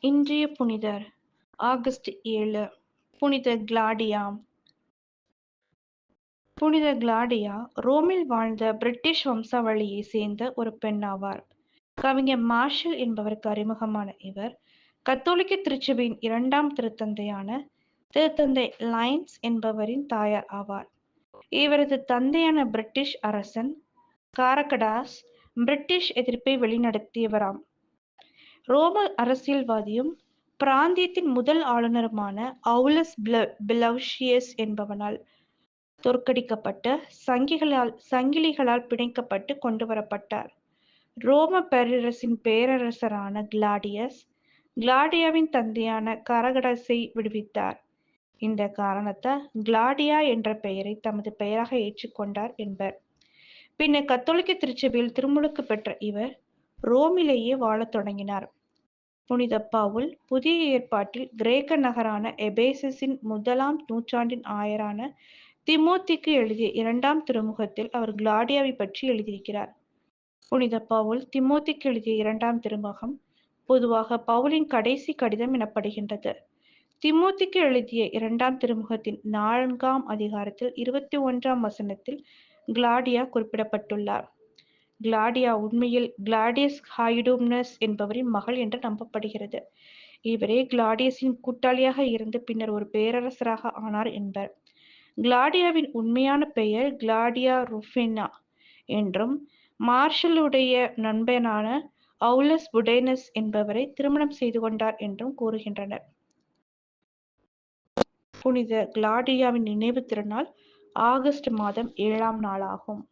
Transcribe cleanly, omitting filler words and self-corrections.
இன்றைய புனிதர் ஆகஸ்ட் 7. புனித கிளாடியா. புனித கிளாடியா ரோமில் வாழ்ந்த பிரிட்டிஷ் வம்சாவளியைச் சேர்ந்த ஒரு பெண் ஆவார். கவிஞர் மார்ஷல் என்பவருக்கு அறிமுகமான இவர் கத்தோலிக்க திருச்சபையின் 2ஆம் திருத்தந்தையான திருத்தந்தை லைன்ஸ் என்பவரின் தாயார் ஆவார். இவரது தந்தையான பிரிட்டிஷ் அரசன் காரகடாஸ் பிரிட்டிஷ் எதிர்ப்பை வழிநடத்தியவராம். ரோம அரசியல்வாதியும் பிராந்தியத்தின் முதல் ஆளுநருமான அவுலஸ் பிலௌசியஸ் என்பவனால் தோற்கடிக்கப்பட்டு சங்கிலிகளால் பிணைக்கப்பட்டு கொண்டு வரப்பட்டார். ரோம பேரரசின் பேரரசரான கிளாடியஸ் கிளாடியாவின் தந்தையான காரகடாஸை விடுவித்தார். இந்த காரணத்தால் கிளாடியா என்ற பெயரை தமது பெயராக ஏற்றுக்கொண்டார் என்பர். பின்னர் கத்தோலிக்க திருச்சபையில் திருமுழுக்கு பெற்ற இவர் ரோமிலேயே வாழத் தொடங்கினார். புனித பவுல் புதிய ஏற்பாட்டில் கிரேக்க நகரான எபேசஸின் 1ஆம் நூற்றாண்டின் ஆயரான திமோத்திக்கு எழுதிய 2ஆம் திருமுகத்தில் அவர் கிளாடியாவை பற்றி எழுதியிருக்கிறார். புனித பவுல் திமோத்திக்கு எழுதிய 2ஆம் திருமுகம் பொதுவாக பவுலின் கடைசி கடிதம் எனப்படுகின்றது. திமோத்திக்கு எழுதிய 2ஆம் திருமுகத்தின் 4ஆம் அதிகாரத்தில் 21ஆம் வசனத்தில் கிளாடியா குறிப்பிடப்பட்டுள்ளார். கிளாடியா உண்மையில் கிளாடியஸ் ஹைடூம்னஸ் என்பவரின் மகள் என்று நம்பப்படுகிறது. இவரே கிளாடியஸின் கூட்டாளியாக இருந்து பின்னர் ஒரு பேரரசராக ஆனார் என்பர். கிளாடியாவின் உண்மையான பெயர் கிளாடியா ருஃபினா என்றும் மார்ஷலுடைய நண்பனான அவுலஸ் புடேனஸ் என்பவரை திருமணம் செய்து கொண்டார் என்றும் கூறுகின்றனர். புனித கிளாடியாவின் நினைவு திருநாள் ஆகஸ்ட் மாதம் 7ஆம் நாளாகும்.